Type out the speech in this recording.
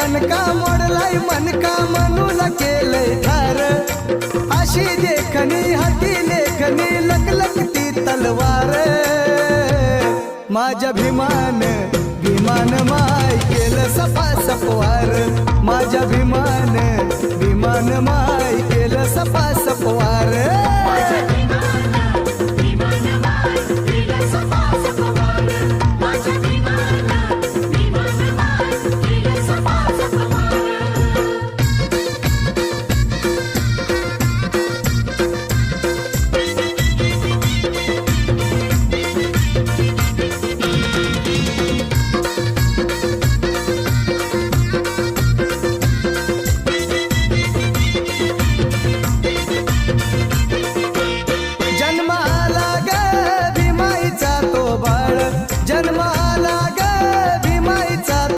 ठणका मोडलाय मनका मनूला केलंय ठार अशी देखणी हाती लेखनी लकलकती तलवार माझ्या भीमान भीमान माय केलं सपा सपवार माझ्या भीमान